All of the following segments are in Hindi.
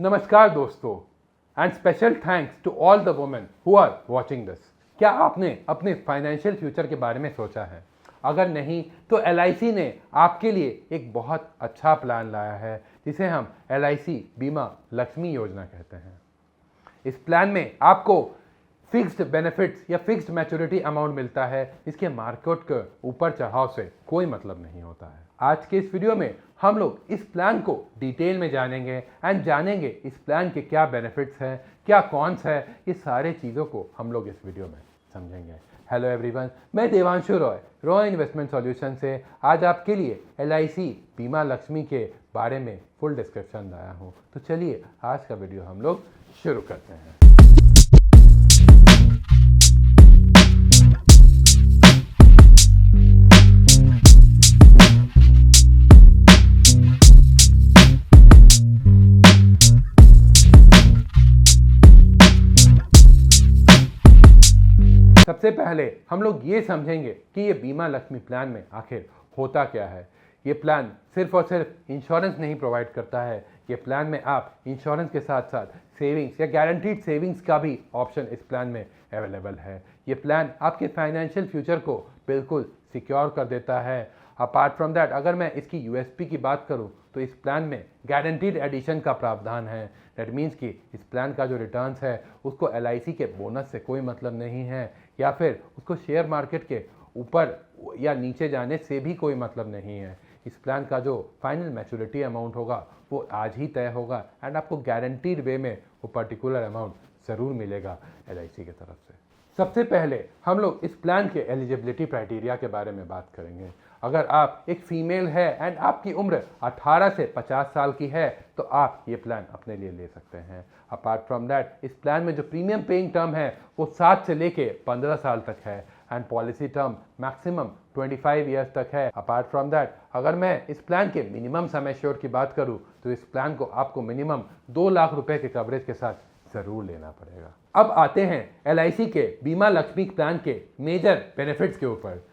नमस्कार दोस्तों and special thanks to all the women who are watching this. क्या आपने अपने फाइनेंशियल फ्यूचर के बारे में सोचा है? अगर नहीं तो LIC ने आपके लिए एक बहुत अच्छा प्लान लाया है जिसे हम LIC बीमा लक्ष्मी योजना कहते हैं। इस प्लान में आपको फिक्स्ड बेनिफिट्स या फिक्स्ड मैच्योरिटी अमाउंट मिलता है जिसके मार्केट के ऊपर चढ़ाव से कोई मतलब नहीं होता है। आज के इस वीडियो में हम लोग इस प्लान को डिटेल में जानेंगे एंड जानेंगे इस प्लान के क्या बेनिफिट्स हैं, क्या कॉन्स है, ये सारे चीज़ों को हम लोग इस वीडियो में समझेंगे। हेलो एवरीवन, मैं देवांशु रॉय इन्वेस्टमेंट सॉल्यूशन से आज आपके लिए LIC बीमा लक्ष्मी के बारे में फुल डिस्क्रिप्शन लाया हूँ। तो चलिए आज का वीडियो हम लोग शुरू करते हैं। सबसे पहले हम लोग ये समझेंगे कि ये बीमा लक्ष्मी प्लान में आखिर होता क्या है। ये प्लान सिर्फ और सिर्फ इंश्योरेंस नहीं प्रोवाइड करता है। ये प्लान में आप इंश्योरेंस के साथ साथ सेविंग्स या गारंटीड सेविंग्स का भी ऑप्शन इस प्लान में अवेलेबल है। ये प्लान आपके फाइनेंशियल फ्यूचर को बिल्कुल सिक्योर कर देता है। अपार्ट फ्रॉम दैट, अगर मैं इसकी USP की बात करूं तो इस प्लान में गारंटीड एडिशन का प्रावधान है। दैट मीन्स कि इस प्लान का जो रिटर्न्स है उसको LIC के बोनस से कोई मतलब नहीं है या फिर उसको शेयर मार्केट के ऊपर या नीचे जाने से भी कोई मतलब नहीं है। इस प्लान का जो फाइनल मैच्योरिटी अमाउंट होगा वो आज ही तय होगा एंड आपको गारंटीड वे में वो पर्टिकुलर अमाउंट ज़रूर मिलेगा LIC की तरफ से। सबसे पहले हम लोग इस प्लान के एलिजिबिलिटी क्राइटेरिया के बारे में बात करेंगे। अगर आप एक फीमेल है एंड आपकी उम्र 18 से 50 साल की है तो आप ये प्लान अपने लिए ले सकते हैं। अपार्ट फ्रॉम दैट, इस प्लान में जो प्रीमियम पेइंग टर्म है वो 7 से लेके 15 साल तक है and policy term maximum 25 years तक है। अपार्ट फ्रॉम दैट, अगर मैं इस प्लान के मिनिमम सम एश्योर्ड की बात करूं तो इस प्लान को आपको मिनिमम 2 लाख रुपए के कवरेज के साथ ज़रूर लेना पड़ेगा। अब आते हैं LIC के बीमा लक्ष्मी प्लान के मेजर बेनिफिट्स के ऊपर।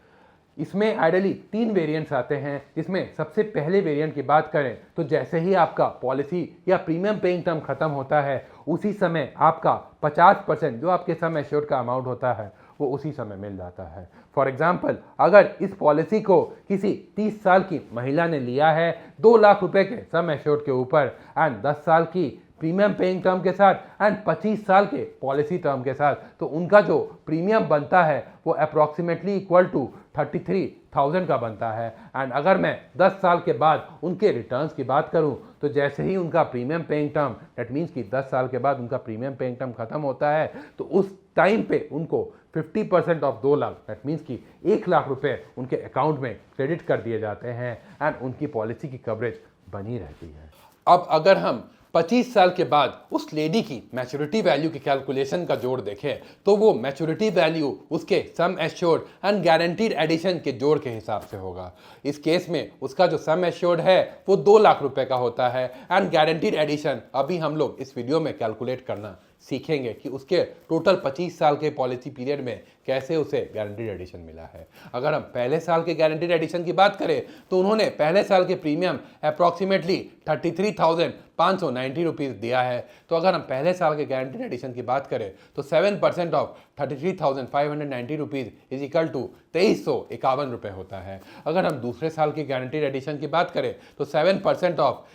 इसमें आइडियली 3 वेरिएंट्स आते हैं, जिसमें सबसे पहले वेरिएंट की बात करें तो जैसे ही आपका पॉलिसी या प्रीमियम पेइंग टर्म खत्म होता है उसी समय आपका 50% जो आपके सम एश्योर्ड का अमाउंट होता है वो उसी समय मिल जाता है। फॉर एग्जाम्पल, अगर इस पॉलिसी को किसी 30 साल की महिला ने लिया है 2 लाख रुपए के सम एश्योर्ड के ऊपर एंड 10 साल की प्रीमियम पेइंग टर्म के साथ एंड 25 साल के पॉलिसी टर्म के साथ, तो उनका जो प्रीमियम बनता है वो अप्रॉक्सीमेटली इक्वल टू 33,000 का बनता है। एंड अगर मैं 10 साल के बाद उनके रिटर्न्स की बात करूं तो जैसे ही उनका premium paying term, that means कि 10 साल के बाद उनका प्रीमियम पेइंग टर्म खत्म होता है तो उस टाइम पे उनको 50% ऑफ 2 लाख, दैट मीन्स कि 1 लाख रुपए उनके अकाउंट में क्रेडिट कर दिए जाते हैं एंड उनकी पॉलिसी की कवरेज बनी रहती है। अब अगर हम 25 साल के बाद उस लेडी की मैच्योरिटी वैल्यू की कैलकुलेशन का जोड़ देखें तो वो मैच्योरिटी वैल्यू उसके sum assured and guaranteed addition के जोड़ के हिसाब से होगा। इस केस में उसका जो सम एश्योर्ड है वो 2 लाख रुपए का होता है एंड गारंटीड एडिशन अभी हम लोग इस वीडियो में कैलकुलेट करना सीखेंगे कि उसके टोटल 25 साल के पॉलिसी पीरियड में कैसे उसे गारंटीड एडिशन मिला है। अगर हम पहले साल के गारंटीड एडिशन की बात करें तो उन्होंने पहले साल के प्रीमियम अप्रॉक्सीमेटली 33,590 रुपीज़ दिया है। तो अगर हम पहले साल के गारंटीड एडिशन की बात करें तो 7% of 33,590 rupees is equal to 2351 रुपये होता है। अगर हम दूसरे साल के गारंटीड एडिशन की बात करें तो 7% of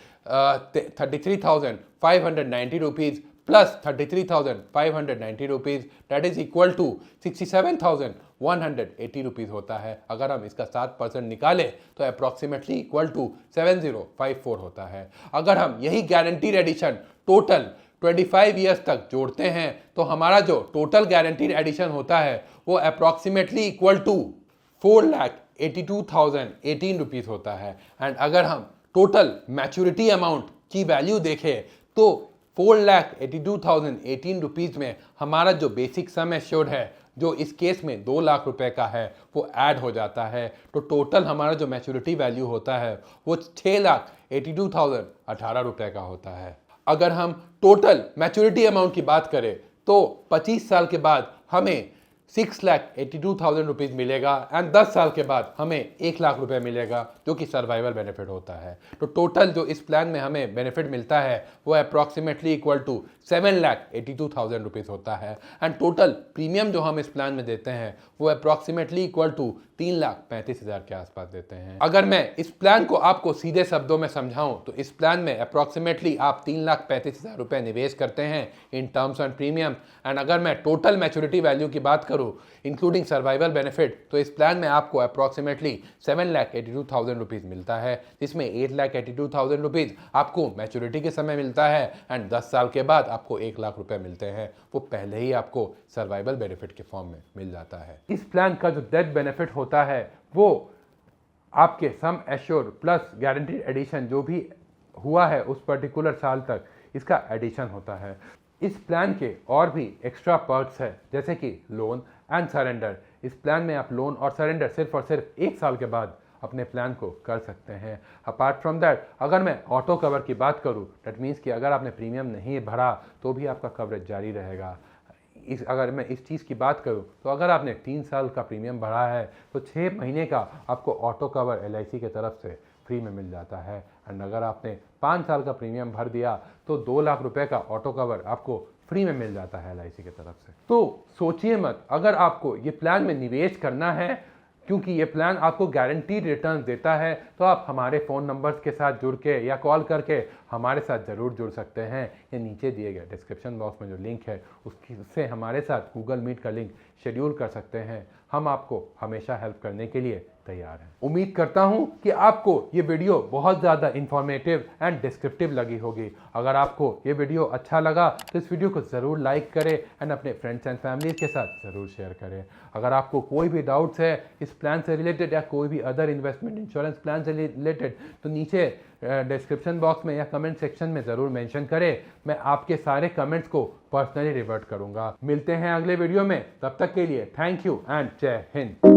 33,590 rupees plus 33,590 rupees that is equal to 67,180 rupees होता है। अगर हम इसका 7% निकालें तो अप्रॉक्सीमेटली इक्वल टू 7054 होता है। अगर हम यही गारंटीड एडिशन टोटल 25 ईयर्स तक जोड़ते हैं तो हमारा जो टोटल गारंटीड एडिशन होता है वो अप्रॉक्सीमेटली इक्वल टू 4,82,018 रुपीज़ होता है। एंड अगर हम टोटल मैच्योरिटी अमाउंट की वैल्यू देखें तो 4,82,018 रुपीज़ में हमारा जो बेसिक सम एश्योर्ड है जो इस केस में 2 लाख रुपए का है वो ऐड हो जाता है। तो टोटल हमारा जो मैच्योरिटी वैल्यू होता है वो 6,82,018 रुपए का होता है। अगर हम टोटल मैच्योरिटी अमाउंट की बात करें तो 25 साल के बाद हमें 6,82,000 रुपीज़ मिलेगा एंड 10 साल के बाद हमें 1 लाख रुपए मिलेगा, जो कि सर्वाइवल बेनिफिट होता है। तो टोटल जो इस प्लान में हमें बेनिफिट मिलता है वो अप्रॉक्सीमेटली इक्वल टू 7,82,000 रुपीज़ होता है एंड टोटल प्रीमियम जो हम इस प्लान में देते हैं वो अप्रॉक्सीमेटली इक्वल टू 3,35,000 के आसपास देते हैं। अगर मैं इस प्लान को आपको सीधे शब्दों में समझाऊं तो इस प्लान में अप्रॉक्सीमेटली आप 3,35,000 रुपए निवेश करते हैं in terms and premium and अगर मैं टोटल मैच्योरिटी वैल्यू की बात करूं इंक्लूडिंग सर्वाइवल बेनिफिट तो इस प्लान में आपको अप्रॉक्सीमेटली 7,82,000 रुपीज़ मिलता है, जिसमें 8,82,000 रुपीज़ आपको मैच्योरिटी के समय मिलता है एंड 10 साल के बाद आपको 1 लाख रुपए मिलते हैं। वो पहले ही आपको सर्वाइवल बेनिफिट के फॉर्म में मिल जाता है। इस प्लान का जो डेथ बेनिफिट होता है वो आपके सम एश्योर प्लस गारंटीड एडिशन जो भी हुआ है उस पर्टिकुलर साल तक, इसका एडिशन होता है। इस प्लान के और भी एक्स्ट्रा पर्क्स है जैसे कि लोन एंड सरेंडर। इस प्लान में आप लोन और सरेंडर सिर्फ और सिर्फ 1 साल के बाद अपने प्लान को कर सकते हैं। अपार्ट फ्रॉम दैट अगर मैं ऑटो कवर की बात करूं दैट मीन्स कि अगर आपने प्रीमियम नहीं भरा तो भी आपका कवरेज जारी रहेगा। अगर मैं इस चीज़ की बात करूं तो अगर आपने 3 साल का प्रीमियम भरा है तो 6 महीने का आपको ऑटो कवर LIC की तरफ से फ्री में मिल जाता है एंड अगर आपने 5 साल का प्रीमियम भर दिया तो 2 लाख रुपए का ऑटो कवर आपको फ्री में मिल जाता है LIC की तरफ से। तो सोचिए मत, अगर आपको ये प्लान में निवेश करना है क्योंकि ये प्लान आपको गारंटीड रिटर्न देता है तो आप हमारे फ़ोन नंबर्स के साथ जुड़ के या कॉल करके हमारे साथ ज़रूर जुड़ सकते हैं। ये नीचे दिए गए डिस्क्रिप्शन बॉक्स में जो लिंक है उससे हमारे साथ गूगल मीट का लिंक शेड्यूल कर सकते हैं। हम आपको हमेशा हेल्प करने के लिए तैयार हैं। उम्मीद करता हूं कि आपको ये वीडियो बहुत ज़्यादा इंफॉर्मेटिव एंड डिस्क्रिप्टिव लगी होगी। अगर आपको ये वीडियो अच्छा लगा तो इस वीडियो को ज़रूर लाइक करें एंड अपने फ्रेंड्स एंड फैमिलीज के साथ ज़रूर शेयर करें। अगर आपको कोई भी डाउट्स है इस प्लान से रिलेटेड या कोई भी अदर इन्वेस्टमेंट इंश्योरेंस प्लान से रिलेटेड तो नीचे डिस्क्रिप्शन बॉक्स में या कमेंट सेक्शन में ज़रूर मेंशन करें। मैं आपके सारे कमेंट्स को पर्सनली रिवर्ट करूंगा। मिलते हैं अगले वीडियो में, तब तक के लिए थैंक यू एंड जय हिंद।